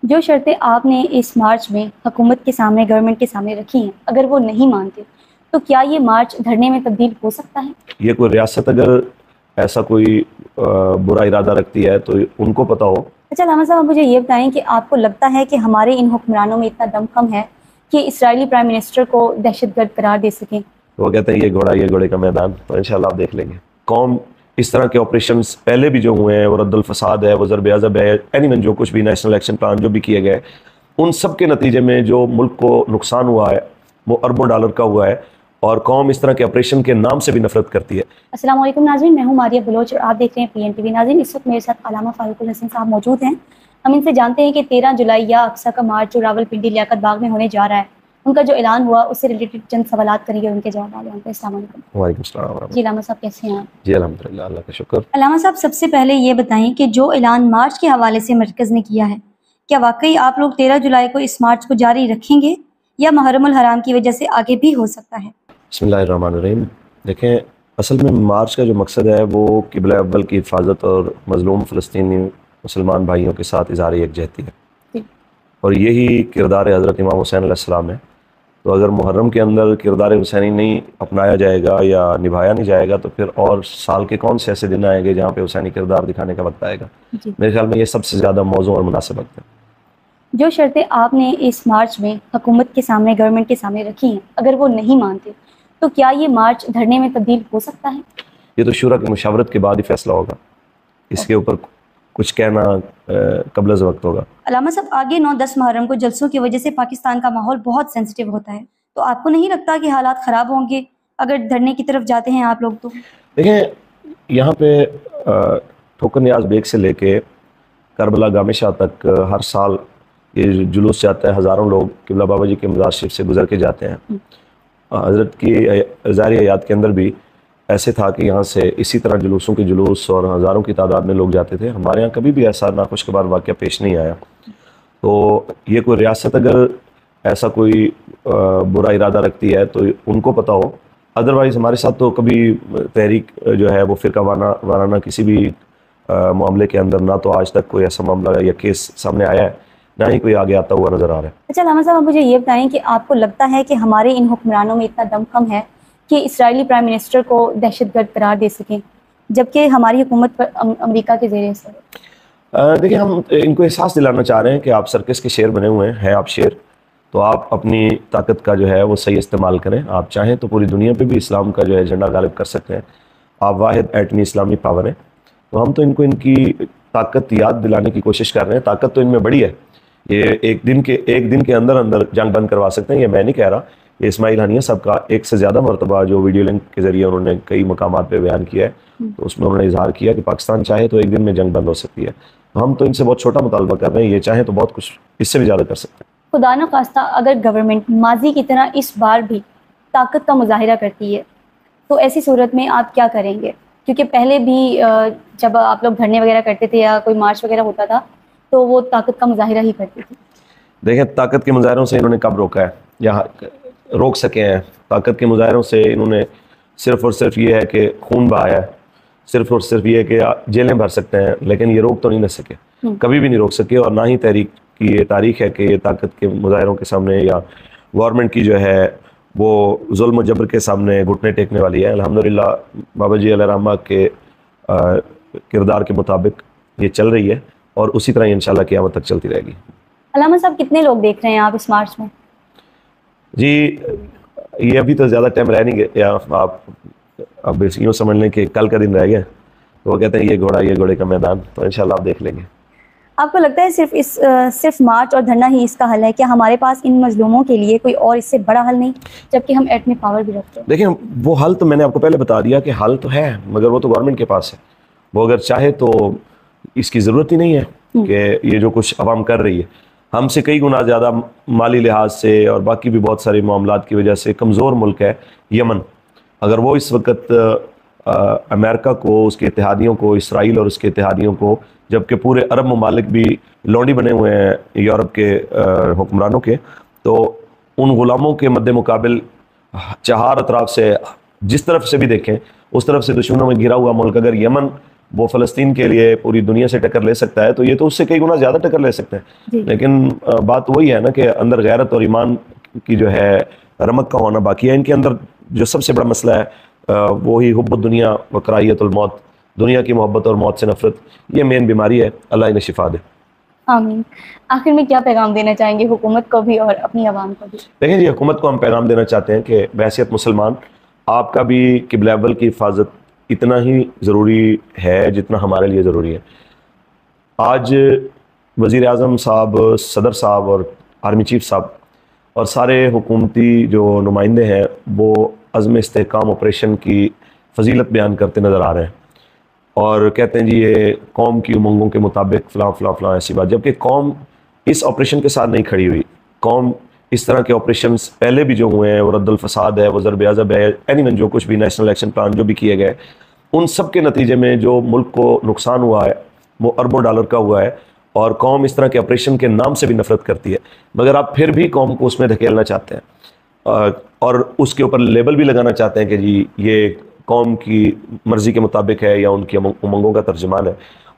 جو شرطیں آپ نے اس مارچ میں حکومت کے سامنے گورنمنٹ کے سامنے رکھی ہیں اگر وہ نہیں مانتے تو کیا یہ مارچ دھرنے میں تبدیل ہو سکتا ہے؟ یہ کوئی ریاست اگر ایسا کوئی برا ارادہ رکھتی ہے تو ان کو پتہ ہو۔ اچھا علامہ صاحب، مجھے یہ بتائیں کہ آپ کو لگتا ہے کہ ہمارے ان حکمرانوں میں اتنا دم کم ہے کہ اسرائیلی پرائم منسٹر کو دہشت گرد قرار دے سکیں؟ وہ کہتے ہیں یہ گھوڑے کا میدان، تو انشاءاللہ آپ دیکھ لیں گے۔ قوم اس طرح کے آپریشنز پہلے بھی جو ہوئے ہیں، وہ رد الفساد ہے، وہ ضرب عضب ہے، اینی جو کچھ بھی نیشنل ایکشن پلان جو بھی کیے گئے، ان سب کے نتیجے میں جو ملک کو نقصان ہوا ہے وہ اربوں ڈالر کا ہوا ہے، اور قوم اس طرح کے آپریشن کے نام سے بھی نفرت کرتی ہے۔ السلام علیکم ناظرین، میں ہوں ماریہ بلوچ اور آپ دیکھ رہے ہیں پی این ٹی وی۔ ناظرین، اس وقت میرے ساتھ علامہ فاروق الحسن صاحب موجود ہیں۔ ہم ان سے جانتے ہیں کہ 13 جولائی یا اقصیٰ کا مارچ جو راولپنڈی لیاقت باغ میں ہونے جا رہا ہے، ان کا جو اعلان ہوا اس سے ریلیٹڈ چند سوالات کریں گے، ان کے جواب آ جانتے ہیں۔ السلام علیکم۔ وعلیکم السلام۔ جی علامہ صاحب، کیسے ہیں آپ؟ جی الحمدللہ، اللہ کا شکر۔ علامہ صاحب، سب سے پہلے یہ بتائیں کہ جو اعلان مارچ کے حوالے سے مرکز نے کیا ہے، کیا واقعی آپ لوگ 13 جولائی کو اس مارچ کو جاری رکھیں گے یا محرم الحرام کی وجہ سے آگے بھی ہو سکتا ہے؟ بسم اللہ الرحمن الرحیم۔ دیکھیں، اصل میں مارچ کا جو مقصد ہے وہ قبلہ اول کی حفاظت اور مظلوم فلسطینی مسلمان بھائیوں کے ساتھ اظہار یکجہتی ہے، اور یہی کردار حضرت امام حسین علیہ السلام ہے۔ تو اگر محرم کے اندر کردار حسینی نہیں اپنایا جائے گا یا نبھایا نہیں جائے گا تو پھر اور سال کے کون سے ایسے دن آئیں گے جہاں پہ حسینی کردار دکھانے کا وقت آئے گا؟ میرے خیال میں یہ سب سے زیادہ موزوں اور مناسب وقت ہے۔ جو شرطیں آپ نے اس مارچ میں حکومت کے سامنے گورنمنٹ کے سامنے رکھی ہیں اگر وہ نہیں مانتے تو کیا یہ مارچ دھرنے میں تبدیل ہو سکتا ہے؟ یہ تو شورا کی مشاورت کے بعد ہی فیصلہ ہوگا، اس کے اوپر کچھ کہنا قبل از وقت ہوگا۔ علامہ صاحب، آگے 9-10 محرم کو جلسوں کی وجہ سے پاکستان کا ماحول بہت سینسٹیو ہوتا ہے، تو آپ کو نہیں لگتا کہ حالات خراب ہوں گے اگر دھرنے کی طرف جاتے ہیں آپ لوگ؟ تو دیکھیں، یہاں پہ ٹھوکر نیاز بیگ سے لے کے کربلا گام شاہ تک ہر سال یہ جلوس جاتا ہے، ہزاروں لوگ قبلہ بابا جی کے مزار شریف سے گزر کے جاتے ہیں۔ حضرت کی ظاہری حیات کے اندر بھی ایسے تھا کہ یہاں سے اسی طرح جلوسوں کے جلوس اور ہزاروں کی تعداد میں لوگ جاتے تھے۔ ہمارے یہاں کبھی بھی ایسا ناخوشگوار واقعہ پیش نہیں آیا۔ تو یہ کوئی ریاست اگر ایسا کوئی برا ارادہ رکھتی ہے تو ان کو پتہ ہو، ادروائز ہمارے ساتھ تو کبھی تحریک جو ہے وہ فرقہ وارانہ کسی بھی معاملے کے اندر نہ تو آج تک کوئی ایسا معاملہ یا کیس سامنے آیا ہے، نہ ہی کوئی آگے آتا ہوا نظر آ رہا ہے۔ اچھا علامہ صاحب، مجھے یہ بتائیں کہ آپ کو لگتا ہے کہ ہمارے ان حکمرانوں میں اتنا دم کم ہے کہ اسرائیلی پرائم منسٹر کو دہشت گرد قرار دے سکیں جبکہ ہماری حکومت پر امریکہ کے زیر اثر ہے؟ دیکھیں، ہم ان کو احساس دلانا چاہ رہے ہیں کہ آپ سرکس کے شیر بنے ہوئے ہیں آپ شیر، تو آپ اپنی طاقت کا جو ہے وہ صحیح استعمال کریں۔ آپ چاہیں تو پوری دنیا پہ بھی اسلام کا جو ہے ایجنڈا غالب کر سکتے ہیں۔ آپ واحد ایٹمی اسلامی پاور ہیں، تو ہم تو ان کو ان کی طاقت یاد دلانے کی کوشش کر رہے ہیں۔ طاقت تو ان میں بڑی ہے، یہ ایک دن کے اندر جنگ بند کروا سکتے ہیں۔ یہ میں نہیں کہہ رہا، یہ اسماعیل ہنیہ صاحب کا ایک سے زیادہ مرتبہ جو ویڈیو لنک کے ذریعے انہوں نے کئی مقامات پہ بیان کیا ہے، تو اس میں انہوں نے اظہار کیا کہ پاکستان چاہے تو ایک دن میں جنگ بند ہو سکتی ہے۔ ہم تو ان سے بہت چھوٹا مطالبہ کر رہے ہیں، یہ چاہیں تو بہت کچھ اس سے بھی زیادہ کر سکتے ہیں۔ خدا نخواستہ اگر گورنمنٹ ماضی کی طرح اس بار بھی طاقت کا مظاہرہ کرتی ہے تو ایسی صورت میں آپ کیا کریں گے؟ کیونکہ پہلے بھی جب آپ لوگ دھرنے وغیرہ کرتے تھے یا کوئی مارچ وغیرہ ہوتا تھا تو وہ طاقت کا مظاہرہ ہی کرتے تھے۔ دیکھیں، طاقت کے مظاہروں سے انہوں نے کب روکا ہے یا روک سکے ہیں؟ طاقت کے مظاہروں سے انہوں نے صرف اور صرف یہ ہے کہ خون بہایا ہے، صرف اور صرف یہ ہے کہ جیلیں بھر سکتے ہیں، لیکن یہ روک تو نہیں سکے، کبھی بھی نہیں روک سکے۔ اور نہ ہی تحریک کی یہ تاریخ ہے کہ یہ طاقت کے مظاہروں کے سامنے یا گورنمنٹ کی جو ہے وہ ظلم و جبر کے سامنے گھٹنے ٹیکنے والی ہے۔ الحمدللہ بابا جی علیہ رحمہ کے کردار کے مطابق یہ چل رہی ہے، اور اسی طرح انشاءاللہ قیامت تک چلتی رہے گی۔ علامہ صاحب، کتنے لوگ دیکھ رہے ہیں آپ اس مارچ میں؟ جی، یہ ابھی تو زیادہ ٹائم رہ نہیں گیا، آپ اب یوں سمجھ لیں کہ کل کا دن رہ گیا، تو وہ کہتے ہیں یہ گھوڑے کا میدان، تو انشاءاللہ آپ دیکھ لیں گے۔ آپ کو لگتا ہے صرف مارچ اور دھرنا ہی اس کا حل ہے؟ کیا ہمارے پاس ان مظلوموں کے لیے کوئی اور اس سے بڑا حل نہیں، جبکہ ہم ایٹمی پاور بھی رکھتے ہیں؟ دیکھیں، وہ حل تو میں نے آپ کو پہلے بتا دیا کہ حل تو ہے، مگر وہ تو گورنمنٹ کے پاس ہے۔ وہ اگر چاہے تو اس کی ضرورت ہی نہیں ہے کہ یہ جو کچھ عوام کر رہی ہے، ہم سے کئی گنا زیادہ مالی لحاظ سے اور باقی بھی بہت سارے معاملات کی وجہ سے کمزور ملک ہے یمن۔ اگر وہ اس وقت امریکہ کو، اس کے اتحادیوں کو، اسرائیل اور اس کے اتحادیوں کو، جبکہ پورے عرب ممالک بھی لونڈی بنے ہوئے ہیں یورپ کے حکمرانوں کے، تو ان غلاموں کے مد مقابل چہار اطراف سے جس طرف سے بھی دیکھیں اس طرف سے دشمنوں میں گھرا ہوا ملک اگر یمن وہ فلسطین کے لیے پوری دنیا سے ٹکر لے سکتا ہے تو یہ تو اس سے کئی گنا زیادہ ٹکر لے سکتے ہیں. لیکن بات وہی ہے نا کہ اندر غیرت اور ایمان کی جو ہے رمق کا ہونا باقی ہے. ان کے اندر جو سب سے بڑا مسئلہ ہے وہی حب الدنیا و کراہیت الموت, دنیا کی محبت اور موت سے نفرت. یہ مین بیماری ہے, اللہ انہیں شفا دے. آمین. آخر میں کیا پیغام دینا چاہیں گے حکومت کو بھی اور اپنی عوام کو بھی؟ دیکھیں جی, حکومت کو ہم پیغام دینا چاہتے ہیں کہ بحیثیت مسلمان آپ کا بھی قبلہ اول کی حفاظت اتنا ہی ضروری ہے جتنا ہمارے لیے ضروری ہے. آج وزیر اعظم صاحب, صدر صاحب اور آرمی چیف صاحب اور سارے حکومتی جو نمائندے ہیں وہ عزم استحکام آپریشن کی فضیلت بیان کرتے نظر آ رہے ہیں اور کہتے ہیں جی یہ قوم کی امنگوں کے مطابق فلاں فلاں فلاں ایسی بات, جبکہ قوم اس آپریشن کے ساتھ نہیں کھڑی ہوئی. قوم اس طرح کے آپریشنز پہلے بھی جو ہوئے ہیں, وہ رد الفساد ہے, وہ ضرب عضب ہے, اینی جو کچھ بھی نیشنل ایکشن پلان جو بھی کیے گئے, ان سب کے نتیجے میں جو ملک کو نقصان ہوا ہے وہ اربوں ڈالر کا ہوا ہے. اور قوم اس طرح کے آپریشن کے نام سے بھی نفرت کرتی ہے, مگر آپ پھر بھی قوم کو اس میں دھکیلنا چاہتے ہیں اور اس کے اوپر لیبل بھی لگانا چاہتے ہیں کہ جی یہ قوم کی مرضی کے مطابق ہے یا ان کی امنگوں کا ترجمان ہے.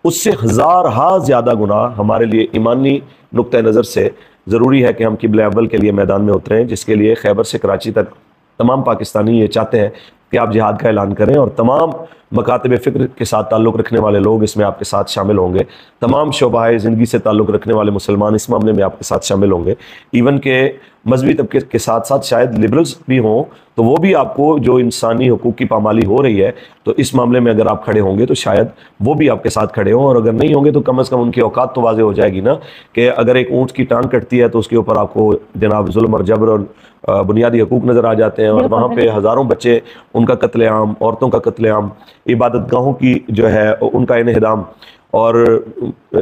اس سے ہزارہا زیادہ گناہ ہمارے لیے ایمانی نقطہ نظر سے ضروری ہے کہ ہم قبلہ اول کے لیے میدان میں اتریں, جس کے لیے خیبر سے کراچی تک تمام پاکستانی یہ چاہتے ہیں کہ آپ جہاد کا اعلان کریں اور تمام مکاتب فکر کے ساتھ تعلق رکھنے والے لوگ اس میں آپ کے ساتھ شامل ہوں گے. تمام شعبہ زندگی سے تعلق رکھنے والے مسلمان اس معاملے میں آپ کے ساتھ شامل ہوں گے. ایون کہ مذہبی طبقے کے ساتھ ساتھ شاید لبرلز بھی ہوں تو وہ بھی آپ کو, جو انسانی حقوق کی پامالی ہو رہی ہے تو اس معاملے میں اگر آپ کھڑے ہوں گے تو شاید وہ بھی آپ کے ساتھ کھڑے ہوں, اور اگر نہیں ہوں گے تو کم از کم ان کی اوقات تو واضح ہو جائے گی نا کہ اگر ایک اونٹ کی ٹانگ کٹتی ہے تو اس کے اوپر آپ کو جناب ظلم اور جبر اور بنیادی حقوق نظر آ جاتے ہیں, اور وہاں پہ ہزاروں بچے, ان کا قتل عام, عورتوں کا قتل عام, عبادت گاہوں کی جو ہے ان کا انہدام, اور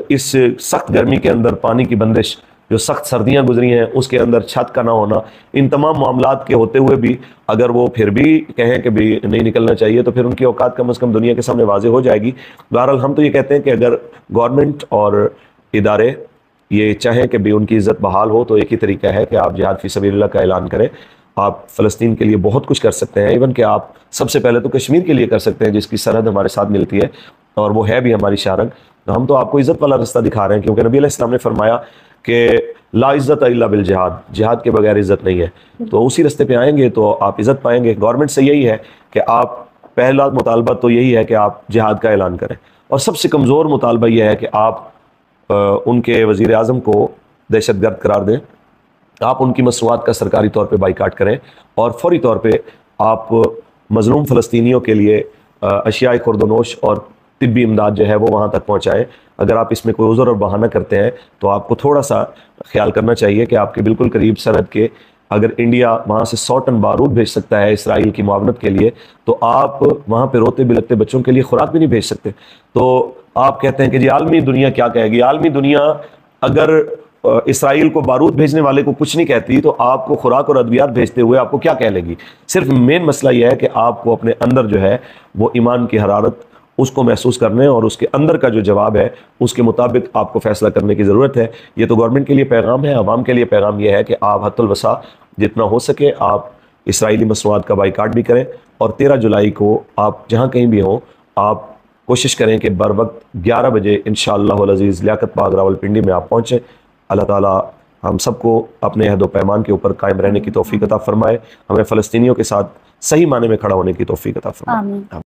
اس سخت گرمی کے اندر پانی کی بندش, جو سخت سردیاں گزری ہیں اس کے اندر چھت کا نہ ہونا, ان تمام معاملات کے ہوتے ہوئے بھی اگر وہ پھر بھی کہیں کہ بھی نہیں نکلنا چاہیے تو پھر ان کی اوقات کم از کم دنیا کے سامنے واضح ہو جائے گی. بہرحال ہم تو یہ کہتے ہیں کہ اگر گورنمنٹ اور ادارے یہ چاہیں کہ بھی ان کی عزت بحال ہو تو ایک ہی طریقہ ہے کہ آپ جہاد فی سبیل اللہ کا اعلان کریں. آپ فلسطین کے لیے بہت کچھ کر سکتے ہیں, ایون کہ آپ سب سے پہلے تو کشمیر کے لیے کر سکتے ہیں جس کی سرحد ہمارے ساتھ ملتی ہے اور وہ ہے بھی ہماری شارنگ. ہم تو آپ کو عزت والا رستہ دکھا رہے ہیں, کیونکہ نبی علیہ السلام نے فرمایا کہ لا عزت الا بالجہاد, جہاد کے بغیر عزت نہیں ہے. تو اسی رستے پہ آئیں گے تو آپ عزت پائیں گے. گورنمنٹ سے یہی ہے کہ آپ, پہلا مطالبہ تو یہی ہے کہ آپ جہاد کا اعلان کریں, اور سب سے کمزور مطالبہ یہ ہے کہ آپ ان کے وزیر اعظم کو دہشت گرد قرار دیں, آپ ان کی مصنوعات کا سرکاری طور پہ بائیکاٹ کریں, اور فوری طور پہ آپ مظلوم فلسطینیوں کے لیے اشیاء خورد و نوش اور طبی امداد جو ہے وہ وہاں تک پہنچائیں. اگر آپ اس میں کوئی عذر اور بہانہ کرتے ہیں تو آپ کو تھوڑا سا خیال کرنا چاہیے کہ آپ کے بالکل قریب سرحد کے اگر انڈیا وہاں سے 100 ٹن بارود بھیج سکتا ہے اسرائیل کی معاونت کے لیے, تو آپ وہاں پہ روتے بلکتے بچوں کے لیے خوراک بھی نہیں بھیج سکتے. تو آپ کہتے ہیں کہ جی عالمی دنیا کیا کہے گی. عالمی دنیا اگر اسرائیل کو بارود بھیجنے والے کو کچھ نہیں کہتی تو آپ کو خوراک اور ادویات بھیجتے ہوئے آپ کو کیا کہہ لے گی. صرف مین مسئلہ یہ ہے کہ آپ کو اپنے اندر جو ہے وہ ایمان کی حرارت اس کو محسوس کرنے اور اس کے اندر کا جو جواب ہے اس کے مطابق آپ کو فیصلہ کرنے کی ضرورت ہے. یہ تو گورنمنٹ کے لیے پیغام ہے. عوام کے لیے پیغام یہ ہے کہ آپ حد الوسع جتنا ہو سکے آپ اسرائیلی مصنوعات کا بائیکاٹ بھی کریں, اور 13 جولائی کو آپ جہاں کہیں بھی ہوں آپ کوشش کریں کہ بر وقت 11 بجے انشاءاللہ العزیز لیاقت باغ راولپنڈی میں آپ پہنچیں. اللہ تعالیٰ ہم سب کو اپنے عہد و پیمان کے اوپر قائم رہنے کی توفیق عطا فرمائے, ہمیں فلسطینیوں کے ساتھ صحیح معنی میں کھڑا ہونے کی توفیق عطا فرمائے. آمین.